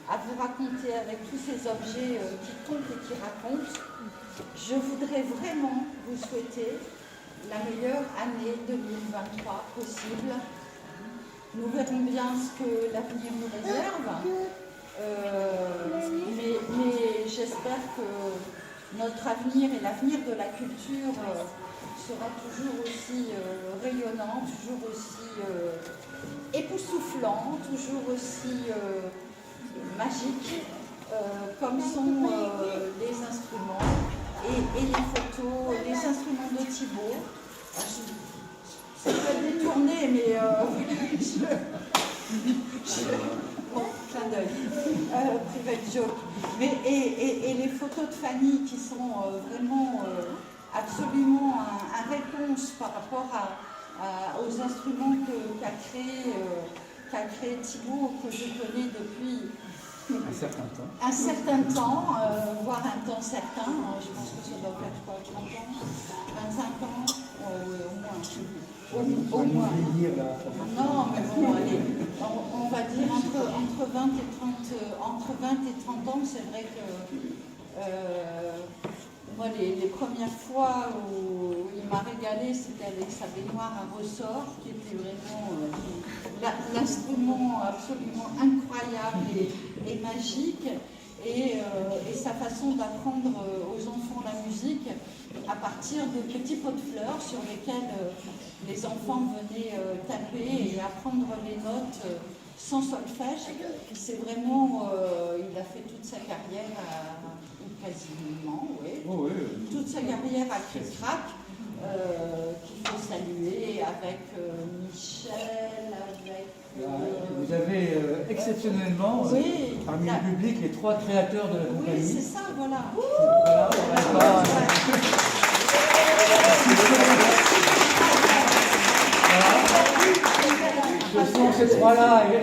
à vous raconter avec tous ces objets qui comptent et qui racontent. Je voudrais vraiment vous souhaiter la meilleure année 2023 possible. Nous verrons bien ce que l'avenir nous réserve, mais j'espère que notre avenir et l'avenir de la culture sera toujours aussi rayonnant, toujours aussi époustouflant, toujours aussi magique, comme sont les instruments et les photos, les instruments de Thibaut. Ça peut être détourné, mais bon, clin d'œil, private joke. Mais, et les photos de Fanny qui sont vraiment absolument un réponse par rapport aux instruments qu'a créé Thibaut, que je connais depuis un certain temps, voire un temps certain. Je pense que ça doit faire 30 ans, 25 ans, au moins. Non, mais bon, allez, on va dire entre 20 et 30 ans. C'est vrai que moi, les premières fois où il m'a régalé, c'était avec sa baignoire à ressort, qui était vraiment l'instrument absolument incroyable et magique, et sa façon d'apprendre aux enfants la musique à partir de petits pots de fleurs sur lesquels les enfants venaient taper et apprendre les notes sans solfège. C'est vraiment, il a fait toute sa carrière quasiment, oui. Oh, oui. Toute sa carrière à Cric-Crac, qu'il faut saluer avec Michel, avec... Vous avez exceptionnellement, parmi le public, les 3 créateurs de la compagnie. Oui, c'est ça, voilà. Ce sont ces 3-là et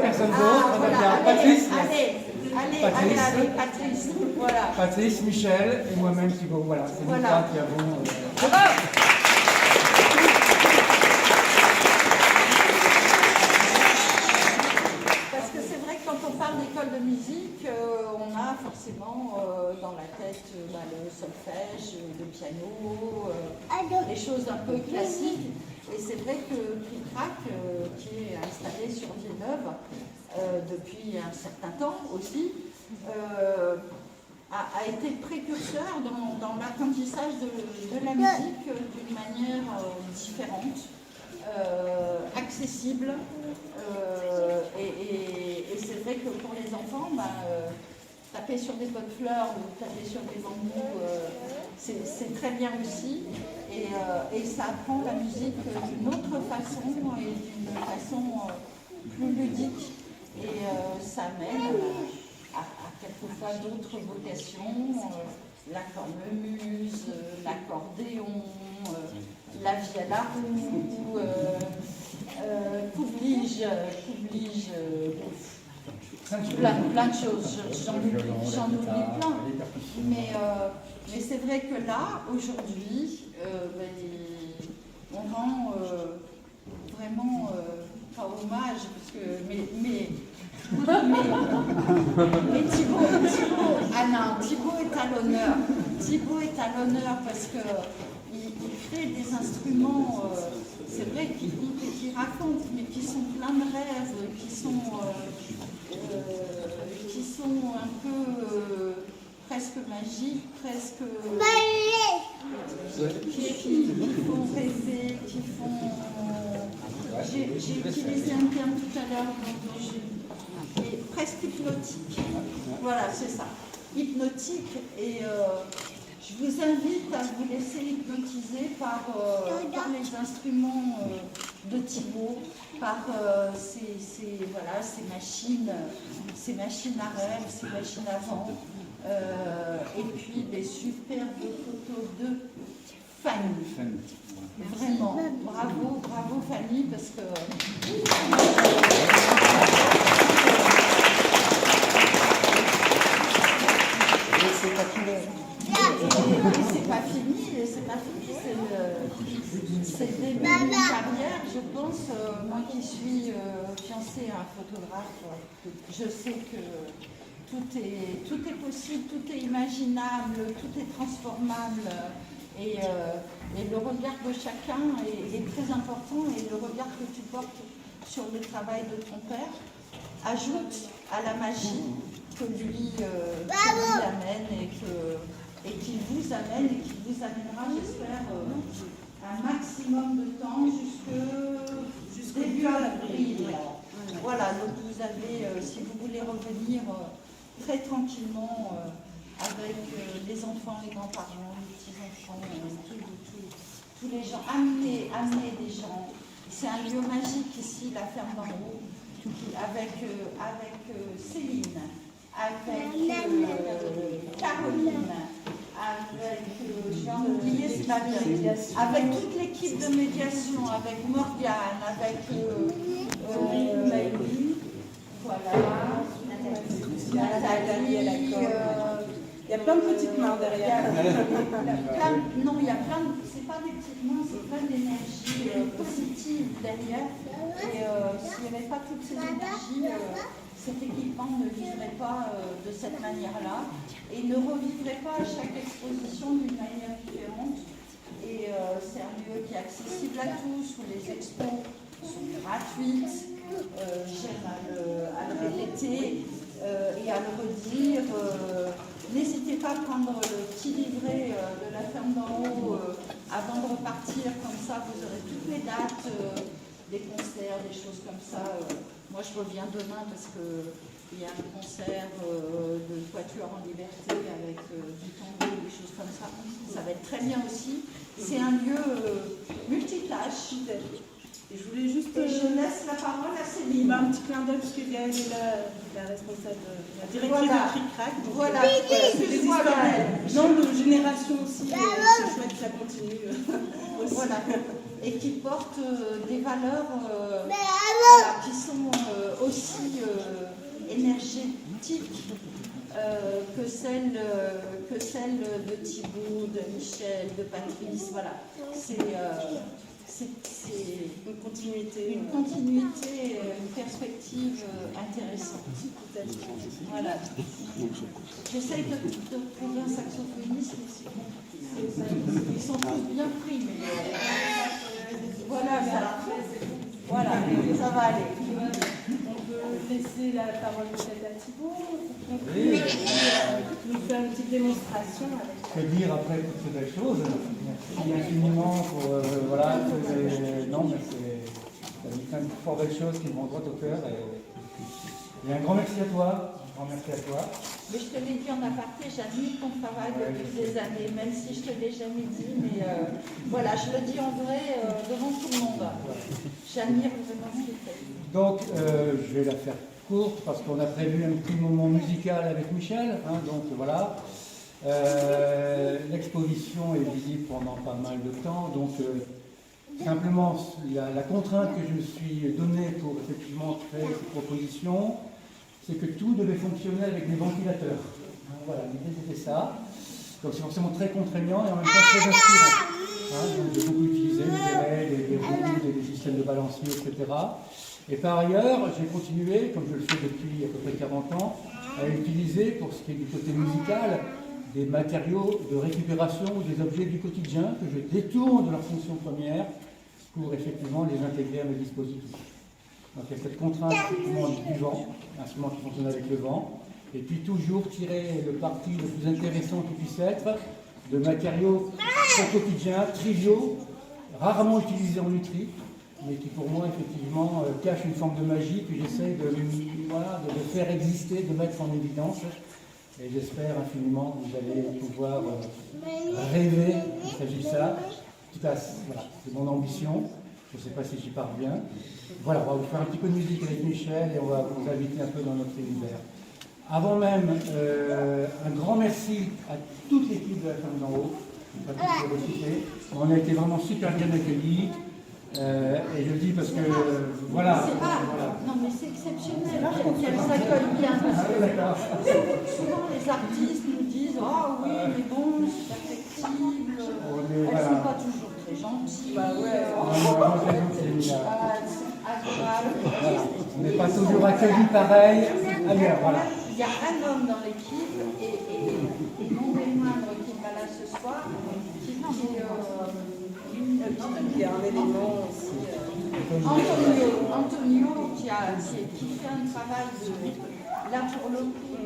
personne d'autre. Patrice. Allez, Patrice. Voilà. Patrice, Michel et moi-même Thibaut. Voilà, c'est nous 3 qui avons... Parce que c'est vrai que quand on parle d'école de musique, on a forcément dans la tête le solfège, le piano, des choses un peu classiques. Et c'est vrai que Cric-Crac, qui est installé sur Villeneuve depuis un certain temps aussi, a été précurseur dans l'apprentissage de la musique d'une manière différente, accessible. Et c'est vrai que pour les enfants, taper sur des pots de fleurs ou taper sur des bambous, c'est très bien aussi. Et ça apprend la musique d'une autre façon et d'une façon plus ludique. Et ça mène à quelquefois d'autres vocations, la cornemuse, l'accordéon, la vie à la roue, qu'oublie-je, plein de choses, j'en oublie plein. Mais c'est vrai que là, aujourd'hui, on rend vraiment, pas hommage, parce que, mais Thibaut est à l'honneur. Thibaut est à l'honneur parce qu'il crée des instruments, c'est vrai, qui comptent et qui racontent, mais qui sont pleins de rêves, qui sont un peu presque magiques, presque qui font rêver, qui font... J'ai utilisé un terme tout à l'heure, mais presque hypnotique. Voilà, c'est ça. Hypnotique, et je vous invite à vous laisser hypnotiser par les instruments de Thibaut, par ces machines à rêve, ces machines à vent, et puis des superbes photos de Fanny. Vraiment, bravo Fanny, parce que... C'est pas fini, c'est le début d'une carrière, je pense, moi qui suis fiancé à un photographe, je sais que tout est possible, tout est imaginable, tout est transformable. Et le regard de chacun est très important, et le regard que tu portes sur le travail de ton père ajoute à la magie que lui amène et qu'il vous amène et qu'il vous amènera, j'espère, un maximum de temps jusqu'au début avril. Voilà, donc vous avez, si vous voulez revenir très tranquillement avec les enfants, les grands-parents, les petits-enfants, tous les gens, amenez des gens. C'est un lieu magique ici, la ferme d'en haut, avec Céline, avec Caroline, avec, je vais en oublier, c'est pas bien, avec toute l'équipe de médiation, avec Morgane, avec Maëlie, voilà, Nathalie, il y a plein de petites mains derrière. Non, il y a plein de, c'est pas des petites mains, c'est plein d'énergie positive derrière. Et s'il n'y avait pas toutes ces énergies, cet équipement ne vivrait pas de cette manière-là et ne revivrait pas à chaque exposition d'une manière différente. Et c'est un lieu qui est accessible à tous, où les expos sont gratuites. J'aime à le répéter et à le redire. N'hésitez pas à prendre le petit livret de la ferme d'en haut avant de repartir, comme ça vous aurez toutes les dates, des concerts, des choses comme ça. Moi je reviens demain parce qu'il y a un concert de Quatuor en Liberté avec du tango, des choses comme ça. Ça va être très bien aussi. C'est un lieu multitâche. Et je voulais juste. Et je laisse la parole à Céline. Un petit clin d'œil, parce que Gaëlle est la responsable, la directrice de Cric-Crac. Voilà, c'est des histoires de génération aussi. C'est chouette que ça continue. Voilà. Et qui portent des valeurs qui sont aussi énergétiques que celles de Thibaut, de Michel, de Patrice. Voilà. C'est une continuité, une perspective intéressante. Voilà. J'essaye de trouver un saxophoniste, mais ils sont tous bien pris, mais voilà, ça va aller. On peut laisser la parole peut-être à Thibaut pour nous faire une petite démonstration. Que dire après toutes ces belles choses? Merci infiniment pour voilà, non mais c'est plein de fort belles choses qui me vont droit au cœur et un grand merci à toi, Mais je te l'ai dit en aparté, j'admire ton travail depuis des années, même si je te l'ai jamais dit, mais voilà, je le dis en vrai devant tout le monde. J'admire vraiment ce que tu fais. Donc je vais la faire courte parce qu'on a prévu un petit moment musical avec Michel, hein, donc voilà. L'exposition est visible pendant pas mal de temps, donc simplement la contrainte que je me suis donnée pour effectivement créer cette proposition, c'est que tout devait fonctionner avec des ventilateurs. Voilà, l'idée c'était ça. Donc c'est forcément très contraignant et en même temps très inspirant. Hein, donc j'ai beaucoup utilisé des roues, des systèmes de balancier, etc. Et par ailleurs, j'ai continué, comme je le fais depuis à peu près 40 ans, à utiliser, pour ce qui est du côté musical, des matériaux de récupération ou des objets du quotidien que je détourne de leur fonction première pour effectivement les intégrer à mes dispositifs. Donc il y a cette contrainte effectivement du vent, un instrument qui fonctionne avec le vent, et puis toujours tirer le parti le plus intéressant qui puisse être de matériaux au quotidien, triviaux, rarement utilisés en lutherie, mais qui pour moi effectivement cachent une forme de magie que j'essaie de faire exister, de mettre en évidence. Et j'espère infiniment que vous allez pouvoir rêver, il s'agit de ça. En tout cas, voilà, c'est mon ambition. Je ne sais pas si j'y parviens. Voilà, on va vous faire un petit peu de musique avec Michel et on va vous inviter un peu dans notre univers. Avant même, un grand merci à toute l'équipe de la ferme d'en haut. On a été vraiment super bien accueillis. Et je le dis parce que, voilà. Non, mais c'est exceptionnel qu'elles s'accueillent bien. Parce que souvent, les artistes nous disent « Ah oui, mais bon, c'est perfectible. » Elles ne sont pas toujours très gentilles. C'est agréable. On est n'est pas toujours accueilli pareil ailleurs. Voilà. Il y a un homme dans l'équipe, et non des moindres qui est pas là ce soir, Il y a un élément aussi. Antonio qui fait un travail là pour le coup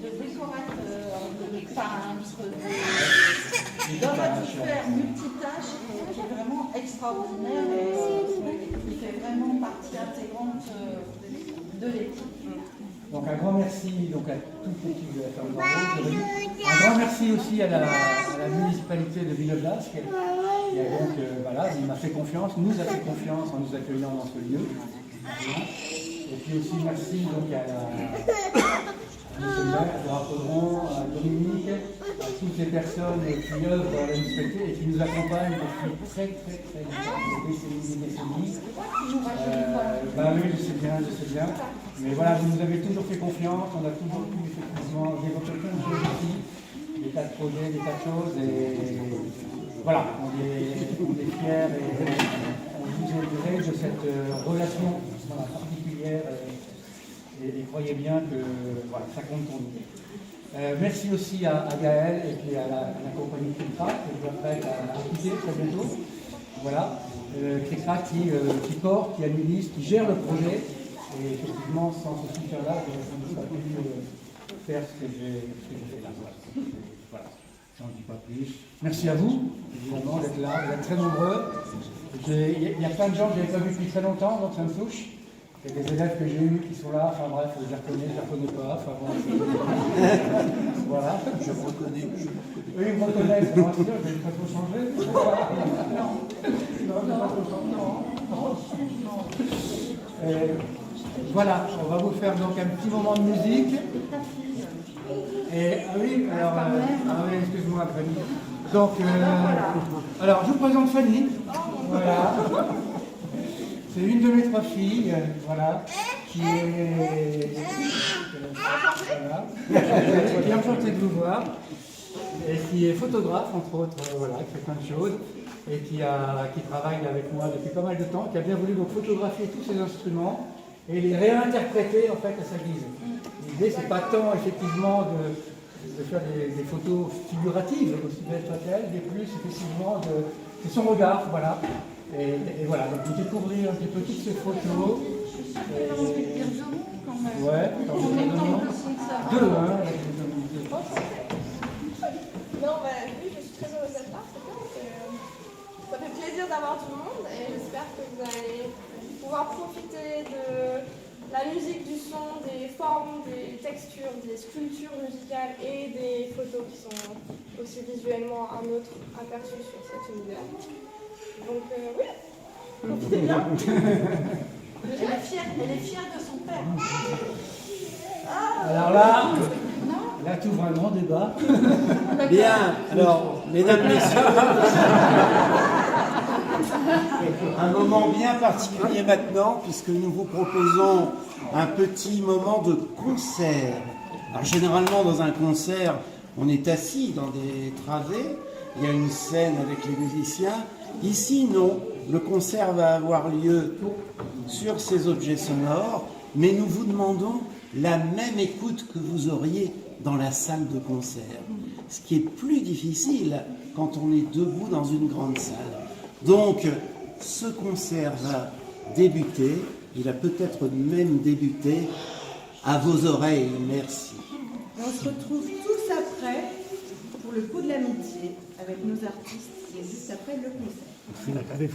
de décorateur, de peintre, d'homme à tout faire, multitâche, qui est vraiment extraordinaire et qui fait vraiment partie intégrante de l'équipe. Donc un grand merci donc, à toute l'équipe de la Ferme Barreau. Un grand merci aussi à la municipalité de Villeneuve-d'Ascq. Et donc voilà, il m'a fait confiance, nous a fait confiance en nous accueillant dans ce lieu. Et puis aussi merci donc à monsieur le maire, à Rapodron, à Dominique, à toutes les personnes qui œuvrent dans la municipalité et qui nous accompagnent depuis très longtemps, des décennies. Bah oui, je sais bien. Mais voilà, vous nous avez toujours fait confiance, on a toujours pu effectivement développer plein de choses ici, des tas de projets, des tas de choses, et voilà, on est fiers et on vous est de cette relation particulière. Et croyez bien que voilà, ça compte pour nous. Merci aussi à Gaël et puis à la compagnie Cricra, que je m'apprête à quitter très bientôt. Voilà, Cricra qui porte, qui administre, qui gère le projet. Et effectivement, sans ce soutien-là, je n'aurais pas pu faire ce que j'ai fait là. Voilà, j'en dis pas plus. Merci à vous, évidemment, d'être là, vous êtes très nombreux. Il y a plein de gens que je n'avais pas vus depuis très longtemps, donc ça me touche. Il y a des élèves que j'ai eus qui sont là, enfin bref, je les reconnais pas, enfin bon. Voilà. Je me reconnais. Oui, ils me reconnaissent, c'est sûr, je vais pas trop changer. Non, pas trop changer. Voilà, on va vous faire donc un petit moment de musique. Et oui, alors, oui, excuse-moi, Fanny. Donc, alors, je vous présente Fanny. Voilà. C'est une de mes 3 filles, voilà, qui est enchantée de vous voir, et qui est photographe, entre autres, voilà, qui fait plein de choses, et qui travaille avec moi depuis pas mal de temps, qui a bien voulu donc photographier tous ces instruments et les réinterpréter en fait à sa guise. L'idée, c'est pas tant effectivement de faire des photos figuratives, aussi belles soient-elles, mais plus effectivement c'est son regard, voilà. Et voilà, donc vous découvrez un petit peu toutes ces photos. Ouais, de loin. Non, oui, je suis très heureuse d'être là, c'est bien. Ça fait plaisir d'avoir du monde et j'espère que vous allez pouvoir profiter de la musique, du son, des formes, des textures, des sculptures musicales et des photos qui sont aussi visuellement un autre aperçu sur cet univers. Donc oui, profitez bien. Elle est fière de son père. Alors là tu ouvres un grand débat. Bien, alors, mesdames, messieurs, un moment bien particulier maintenant, puisque nous vous proposons un petit moment de concert. Alors, généralement, dans un concert, on est assis dans des travées, il y a une scène avec les musiciens. Ici, non, le concert va avoir lieu sur ces objets sonores, mais nous vous demandons la même écoute que vous auriez dans la salle de concert. Ce qui est plus difficile quand on est debout dans une grande salle. Donc, ce concert va débuter, il a peut-être même débuté à vos oreilles. Merci. On se retrouve tous après pour le coup de l'amitié avec nos artistes et juste après le concert. Vous mettre un peu